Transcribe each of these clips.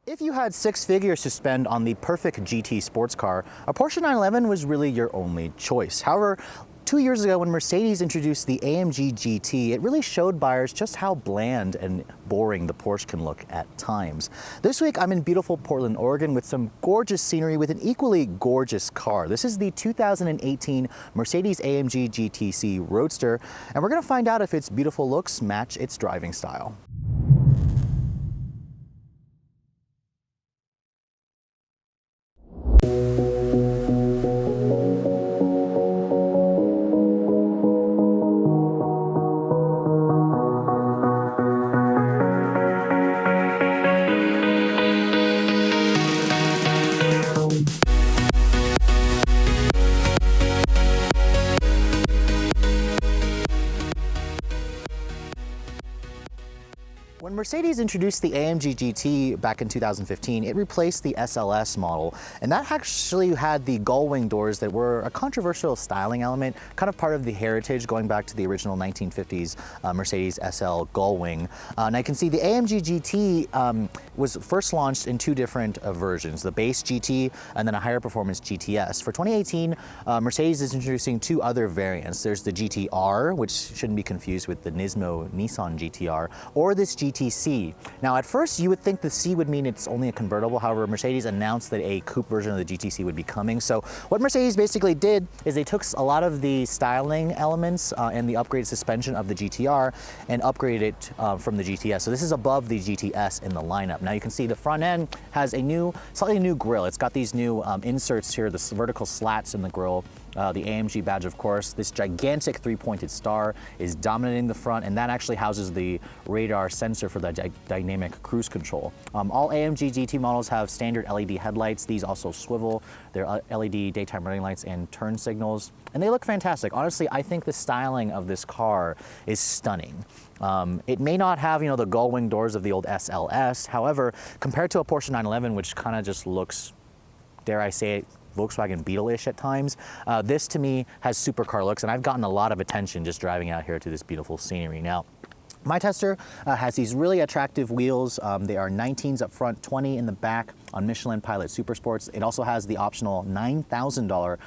If you had six figures to spend on the perfect GT sports car, a Porsche 911 was really your only choice. However, 2 years ago when Mercedes introduced the AMG GT, it really showed buyers just how bland and boring the Porsche can look at times. This week I'm in beautiful Portland, Oregon with some gorgeous scenery with an equally gorgeous car. This is the 2018 Mercedes-AMG GT C Roadster, and we're going to find out if its beautiful looks match its driving style. When Mercedes introduced the AMG GT back in 2015, it replaced the SLS model, and that actually had the gull-wing doors that were a controversial styling element, kind of part of the heritage going back to the original 1950s Mercedes SL gull-wing. And I can see the AMG GT was first launched in two different versions, the base GT and then a higher performance GTS. For 2018, Mercedes is introducing two other variants. There's the GTR, which shouldn't be confused with the Nismo Nissan GTR, or this GT C. Now, at first, you would think the C would mean it's only a convertible. However, Mercedes announced that a coupe version of the GTC would be coming. So what Mercedes basically did is they took a lot of the styling elements and the upgraded suspension of the GTR and upgraded it from the GTS. So this is above the GTS in the lineup. Now you can see the front end has a slightly new grille. It's got these new inserts here, the vertical slats in the grille. The AMG badge, of course. This gigantic three-pointed star is dominating the front, and that actually houses the radar sensor for the dynamic cruise control. All AMG GT models have standard LED headlights. These also swivel. They're LED daytime running lights and turn signals, and they look fantastic. Honestly, I think the styling of this car is stunning. It may not have, the gull-wing doors of the old SLS. However, compared to a Porsche 911, which kind of just looks, dare I say it, Volkswagen Beetle-ish at times, this to me has supercar looks, and I've gotten a lot of attention just driving out here to this beautiful scenery. Now, my tester has these really attractive wheels. They are 19s up front, 20 in the back on Michelin Pilot Super Sports. It also has the optional $9,000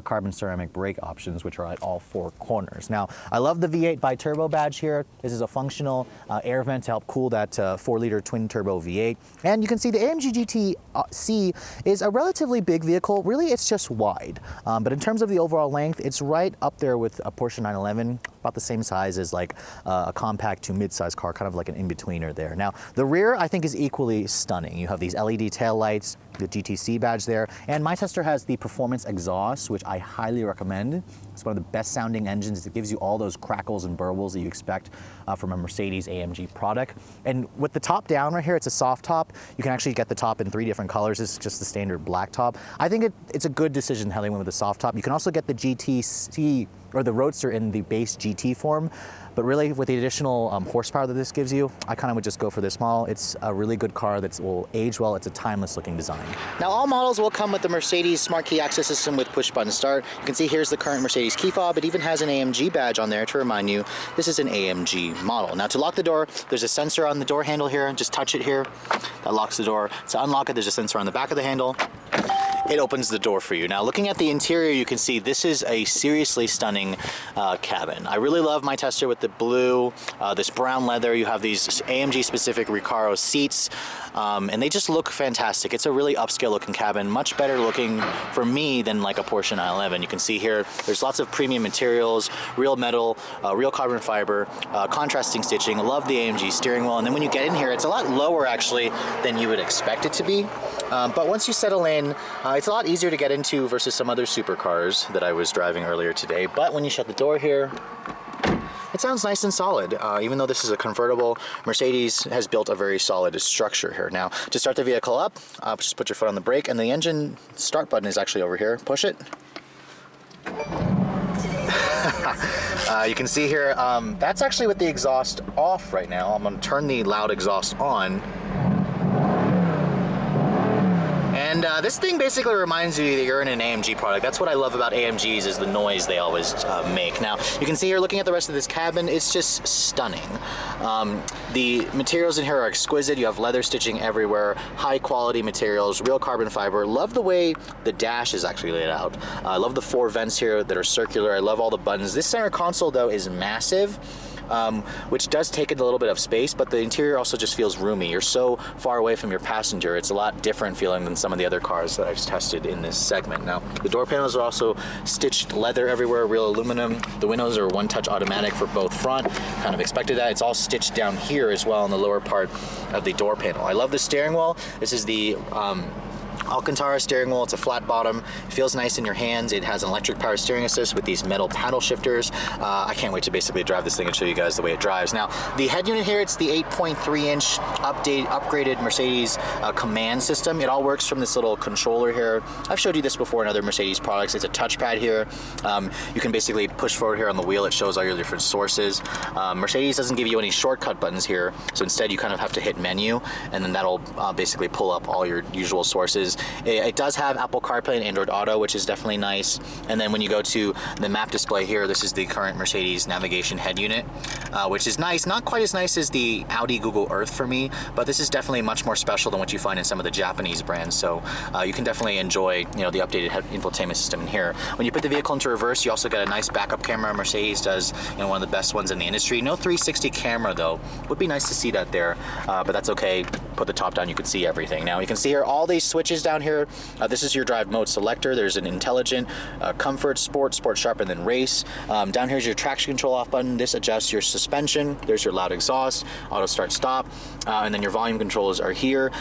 carbon ceramic brake options, which are at all four corners. Now, I love the V8 bi-turbo badge here. This is a functional air vent to help cool that 4-liter twin-turbo V8. And you can see the AMG GT C is a relatively big vehicle. Really, it's just wide. But in terms of the overall length, it's right up there with a Porsche 911, about the same size as like a compact to mid-size car, kind of like an in-betweener there. Now, the rear, I think, is equally stunning. You have these LED taillights, the GTC badge there, and my tester has the performance exhaust, which I highly recommend. It's one of the best sounding engines. It gives you all those crackles and burbles that you expect from a Mercedes AMG product. And with the top down right here, it's a soft top. You can actually get the top in 3 different colors. This is just the standard black top. I think it's a good decision how they went with the soft top. You can also get the GTC or the Roadster in the base GT form, but really with the additional horsepower that this gives you, I kind of would just go for this model. It's a really good car that will age well. It's a timeless looking design. Now, all models will come with the Mercedes Smart Key Access System with push button start. You can see here's the current Mercedes key fob. It even has an AMG badge on there to remind you this is an AMG model. Now, to lock the door, there's a sensor on the door handle here. Just touch it here. That locks the door. To unlock it, there's a sensor on the back of the handle. It opens the door for you. Now, looking at the interior, you can see this is a seriously stunning cabin. I really love my tester with the blue, this brown leather. You have these AMG specific Recaro seats, and they just look fantastic. It's a really upscale looking cabin, much better looking for me than like a Porsche 911. You can see here, there's lots of premium materials, real metal, real carbon fiber, contrasting stitching. I love the AMG steering wheel. And then when you get in here, it's a lot lower actually than you would expect it to be. But once you settle in, it's a lot easier to get into versus some other supercars that I was driving earlier today. But when you shut the door here, it sounds nice and solid. Even though this is a convertible, Mercedes has built a very solid structure here. Now, to start the vehicle up, just put your foot on the brake, and the engine start button is actually over here. Push it. You can see here, that's actually with the exhaust off right now. I'm going to turn the loud exhaust on. And this thing basically reminds you that you're in an AMG product. That's what I love about AMGs, is the noise they always make. Now, you can see here, looking at the rest of this cabin, it's just stunning. The materials in here are exquisite. You have leather stitching everywhere, high quality materials, real carbon fiber. Love the way the dash is actually laid out. I love the 4 vents here that are circular. I love all the buttons. This center console, though, is massive. Which does take a little bit of space, but the interior also just feels roomy. You're so far away from your passenger. It's a lot different feeling than some of the other cars that I've tested in this segment. Now, the door panels are also stitched leather everywhere, real aluminum. The windows are one-touch automatic for both front. Kind of expected that. It's all stitched down here as well in the lower part of the door panel. I love the steering wheel. This is the Alcantara steering wheel. It's a flat bottom. It feels nice in your hands. It has an electric power steering assist with these metal paddle shifters. I can't wait to basically drive this thing and show you guys the way it drives. Now, the head unit here, it's the 8.3-inch upgraded Mercedes command system. It all works from this little controller here. I've showed you this before in other Mercedes products. It's a touchpad here. You can basically push forward here on the wheel. It shows all your different sources. Mercedes doesn't give you any shortcut buttons here, so instead you kind of have to hit menu, and then that'll basically pull up all your usual sources. It does have Apple CarPlay and Android Auto, which is definitely nice. And then when you go to the map display here, this is the current Mercedes navigation head unit, which is nice. Not quite as nice as the Audi Google Earth for me, but this is definitely much more special than what you find in some of the Japanese brands. So you can definitely enjoy, the updated infotainment system in here. When you put the vehicle into reverse, you also get a nice backup camera. Mercedes does, one of the best ones in the industry. No 360 camera though. Would be nice to see that there, but that's okay. Put the top down, you can see everything. Now you can see here all these switches down here. This is your drive mode selector. There's an intelligent, comfort, sport, sharp, and then race. Down here is your traction control off button. This adjusts your suspension. There's your loud exhaust, auto start stop, and then your volume controls are here.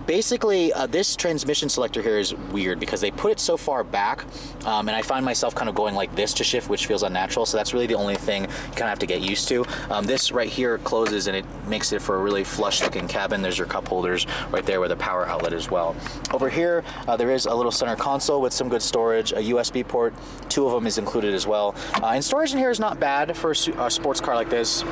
Basically, this transmission selector here is weird because they put it so far back, and I find myself kind of going like this to shift, which feels unnatural. So that's really the only thing you kind of have to get used to. This right here closes and it makes it for a really flush looking cabin. There's your cup holders right there with a power outlet as well. Over here, there is a little center console with some good storage, a USB port. 2 of them is included as well. And storage in here is not bad for a sports car like this.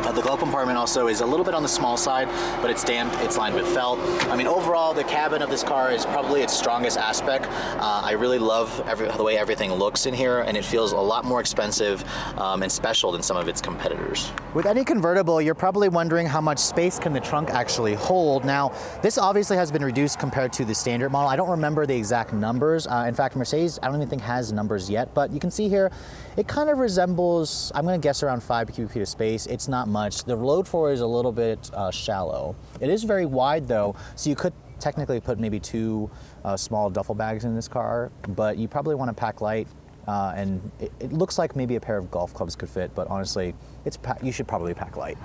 The glove compartment also is a little bit on the small side, but it's damp, it's lined with felt. I mean, overall, the cabin of this car is probably its strongest aspect. I really love the way everything looks in here, and it feels a lot more expensive and special than some of its competitors. With any convertible, you're probably wondering how much space can the trunk actually hold. Now, this obviously has been reduced compared to the standard model. I don't remember the exact numbers. In fact, Mercedes, I don't even think has numbers yet, but you can see here, it kind of resembles, I'm gonna guess around 5 cubic feet of space. It's not much. The load floor is a little bit shallow. It is very wide though, so you could technically put maybe 2 small duffel bags in this car, but you probably want to pack light, and it looks like maybe a pair of golf clubs could fit, but honestly, you should probably pack light.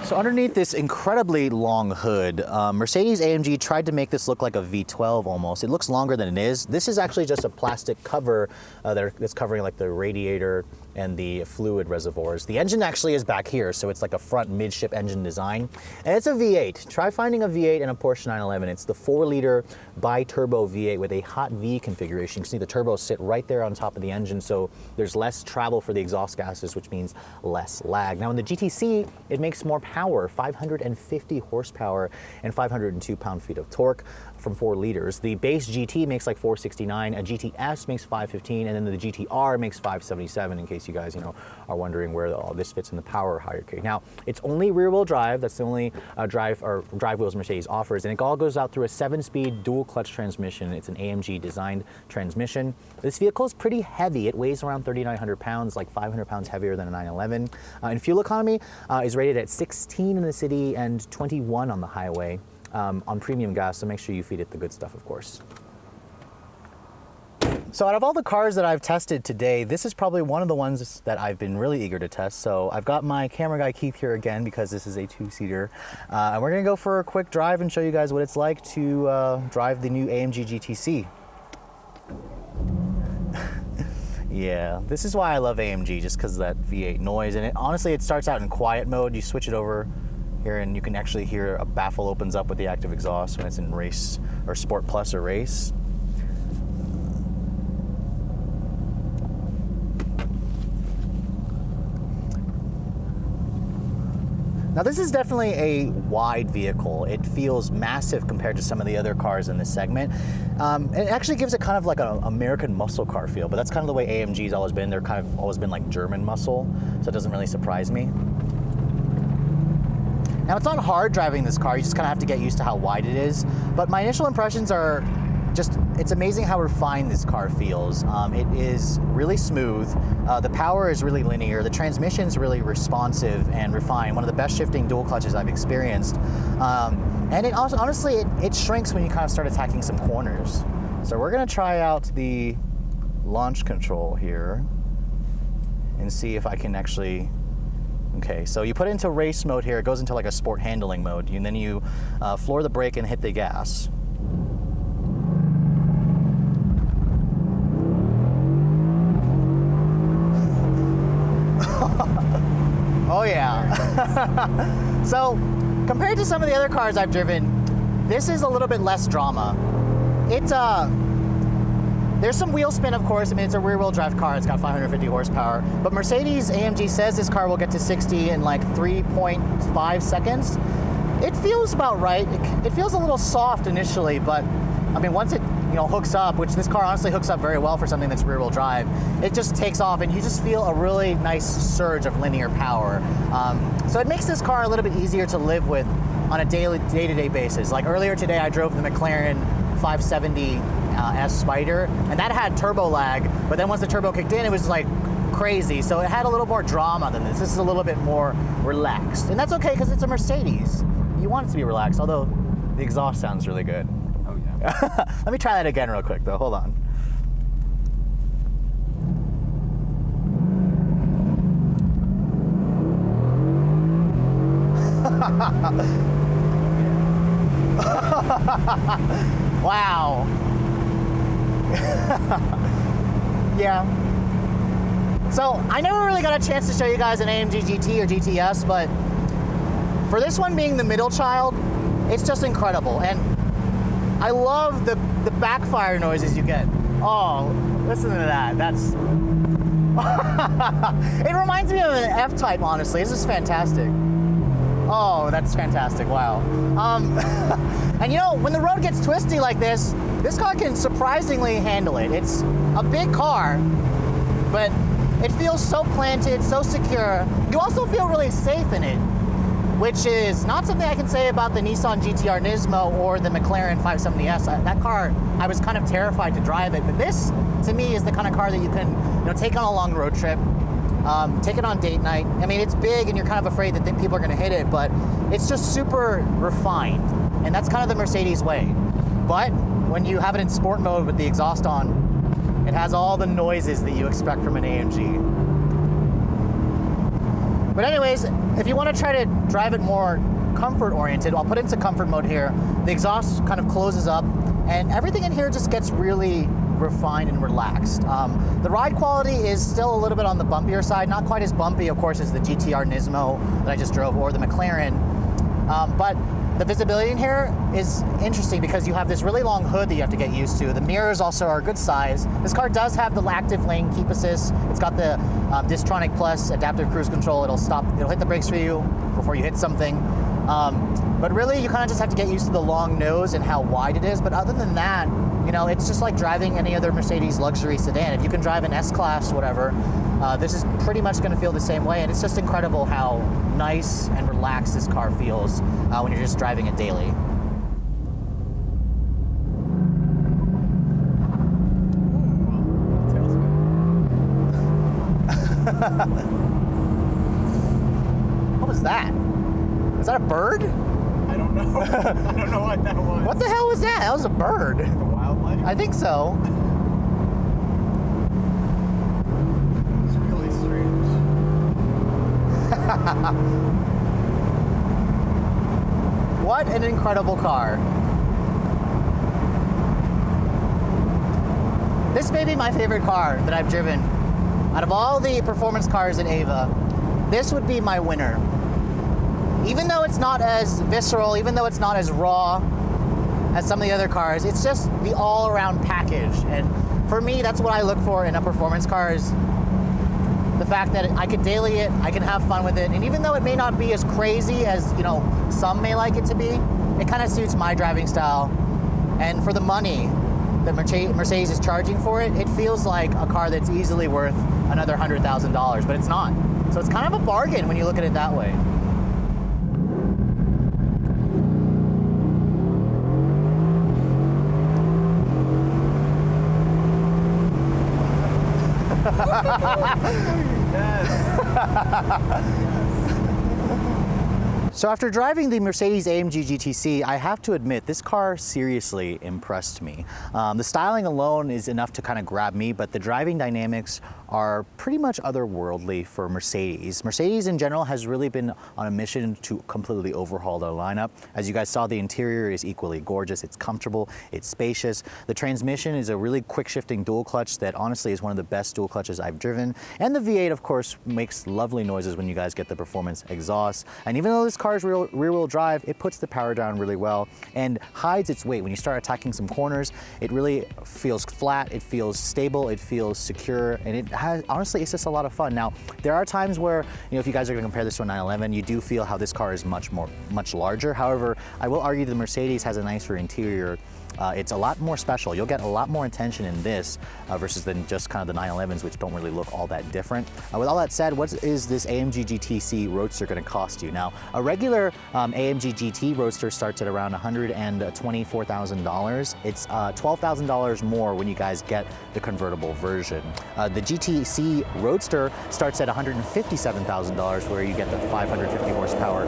So underneath this incredibly long hood, Mercedes-AMG tried to make this look like a V12 almost. It looks longer than it is. This is actually just a plastic cover that's covering like the radiator and the fluid reservoirs. The engine actually is back here, so it's like a front midship engine design. And it's a V8. Try finding a V8 in a Porsche 911. It's the 4-liter bi-turbo V8 with a hot V configuration. You can see the turbos sit right there on top of the engine, so there's less travel for the exhaust gases, which means less lag. Now in the GT C, it makes more power, 550 horsepower and 502 pound-feet of torque from 4 liters. The base GT makes like 469, a GTS makes 515, and then the GTR makes 577, in case you guys, are wondering where all this fits in the power hierarchy. Now, it's only rear-wheel drive. That's the only drive wheels Mercedes offers, and it all goes out through a 7-speed dual-clutch transmission. It's an AMG-designed transmission. This vehicle is pretty heavy. It weighs around 3,900 pounds, like 500 pounds heavier than a 911. And fuel economy is rated at 16 in the city and 21 on the highway. On premium gas, so make sure you feed it the good stuff, of course. So out of all the cars that I've tested today, this is probably one of the ones that I've been really eager to test. So I've got my camera guy Keith here again because this is a 2-seater. And we're gonna go for a quick drive and show you guys what it's like to drive the new AMG GT C. Yeah, this is why I love AMG, just because of that V8 noise. And honestly, it starts out in quiet mode. You switch it over here and you can actually hear a baffle opens up with the active exhaust when it's in race or Sport Plus or race. Now this is definitely a wide vehicle. It feels massive compared to some of the other cars in this segment. It actually gives it kind of like an American muscle car feel, but that's kind of the way AMG's always been. They're kind of always been like German muscle, so it doesn't really surprise me. Now it's not hard driving this car, you just kind of have to get used to how wide it is, but my initial impressions are just, it's amazing how refined this car feels. It is really smooth, the power is really linear, the transmission is really responsive and refined, one of the best shifting dual clutches I've experienced. And it also, honestly, it shrinks when you kind of start attacking some corners. So we're gonna try out the launch control here and see if I can actually, okay, so you put it into race mode here, it goes into like a sport handling mode, and then you floor the brake and hit the gas. Oh yeah. So compared to some of the other cars I've driven, this is a little bit less drama. There's some wheel spin, of course. I mean, it's a rear-wheel drive car. It's got 550 horsepower. But Mercedes-AMG says this car will get to 60 in like 3.5 seconds. It feels about right. It feels a little soft initially, but I mean, once it hooks up, which this car honestly hooks up very well for something that's rear-wheel drive, it just takes off and you just feel a really nice surge of linear power. So it makes this car a little bit easier to live with on a day-to-day basis. Like earlier today, I drove the McLaren 570 S Spider, and that had turbo lag, but then once the turbo kicked in, it was like crazy. So it had a little more drama than this. This is a little bit more relaxed, and that's okay because it's a Mercedes. You want it to be relaxed, although the exhaust sounds really good. Oh yeah. Let me try that again real quick though, hold on. Wow. Yeah. So I never really got a chance to show you guys an AMG GT or GTS, but for this one being the middle child, it's just incredible. And I love the backfire noises you get. Oh, listen to that. That's it reminds me of an F-Type, honestly. This is fantastic. Oh, that's fantastic, wow. And when the road gets twisty like this car can surprisingly handle it. It's a big car, but it feels so planted, so secure. You also feel really safe in it, which is not something I can say about the Nissan GT-R Nismo or the McLaren 570S. That car, I was kind of terrified to drive it, but this, to me, is the kind of car that you can take on a long road trip, take it on date night. I mean, it's big and you're kind of afraid that people are gonna hit it, but it's just super refined. And that's kind of the Mercedes way. But when you have it in sport mode with the exhaust on, it has all the noises that you expect from an AMG. But anyways, if you want to try to drive it more comfort oriented, I'll put it into comfort mode here. The exhaust kind of closes up and everything in here just gets really refined and relaxed. The ride quality is still a little bit on the bumpier side, not quite as bumpy, of course, as the GT-R Nismo that I just drove or the McLaren, but the visibility in here is interesting because you have this really long hood that you have to get used to. The mirrors also are a good size. This car does have the active lane keep assist. It's got the Distronic Plus adaptive cruise control. It'll hit the brakes for you before you hit something. But really, you kind of just have to get used to the long nose and how wide it is. But other than that, it's just like driving any other Mercedes luxury sedan. If you can drive an S-Class, whatever, this is pretty much going to feel the same way. And it's just incredible how nice and relaxed this car feels when you're just driving it daily. What was that? Was that a bird? I don't know. I don't know what that was. What the hell was that? That was a bird. The wildlife? I think so. It's really strange. What an incredible car. This may be my favorite car that I've driven. Out of all the performance cars at Ava, this would be my winner. Even though it's not as visceral, even though it's not as raw as some of the other cars, it's just the all-around package. And for me, that's what I look for in a performance car is the fact that I could daily it, I can have fun with it, and even though it may not be as crazy as, you know, some may like it to be, it kind of suits my driving style. And for the money that Mercedes is charging for it, it feels like a car that's easily worth another $100,000, but it's not. So it's kind of a bargain when you look at it that way. So after driving the Mercedes-AMG GT C, I have to admit this car seriously impressed me. The styling alone is enough to kind of grab me, but the driving dynamics are pretty much otherworldly for Mercedes. Mercedes in general has really been on a mission to completely overhaul their lineup. As you guys saw, the interior is equally gorgeous, it's comfortable, it's spacious. The transmission is a really quick shifting dual clutch that honestly is one of the best dual clutches I've driven. And the V8 of course makes lovely noises when you guys get the performance exhaust. And even though this car is rear wheel drive, it puts the power down really well and hides its weight. When you start attacking some corners, it really feels flat, it feels stable, it feels secure, and it has, honestly, it's just a lot of fun. Now, there are times where, you know, if you guys are gonna compare this to a 911, you do feel how this car is much larger. However, I will argue the Mercedes has a nicer interior. It's a lot more special. You'll get a lot more attention in this versus than just kind of the 911s, which don't really look all that different. With all that said, what is this AMG GT C Roadster going to cost you? Now, a regular AMG GT Roadster starts at around $124,000. It's $12,000 more when you guys get the convertible version. The GT C Roadster starts at $157,000, where you get the 550 horsepower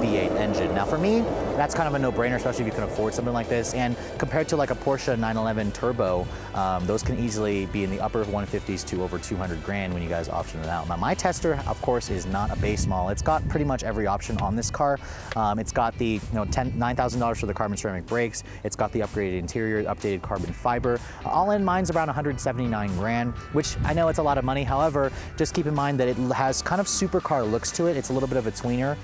V8 engine. Now, for me, that's kind of a no-brainer, especially if you can afford something like this. And compared to like a Porsche 911 Turbo, those can easily be in the upper 150s to over 200 grand when you guys option it out. Now, my tester, of course, is not a base model. It's got pretty much every option on this car. It's got the $9,000 for the carbon ceramic brakes. It's got the upgraded interior, updated carbon fiber. All in, mine's around 179 grand, which I know it's a lot of money. However, just keep in mind that it has kind of supercar looks to it. It's a little bit of a tweener,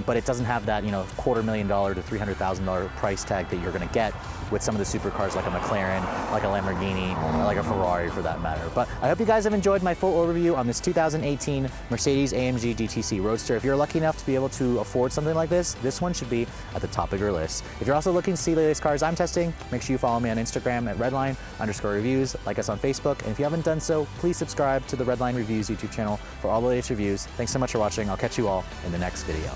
but it doesn't have that, you know, $250,000 to $300,000 price tag that you're gonna get with some of the supercars like a McLaren, like a Lamborghini, or like a Ferrari for that matter. But I hope you guys have enjoyed my full overview on this 2018 Mercedes-AMG GT C Roadster. If you're lucky enough to be able to afford something like this one should be at the top of your list. If you're also looking to see the latest cars I'm testing, make sure you follow me on Instagram at Redline_reviews, like us on Facebook, and if you haven't done so, please subscribe to the Redline Reviews YouTube channel for all the latest reviews. Thanks so much for watching. I'll catch you all in the next video.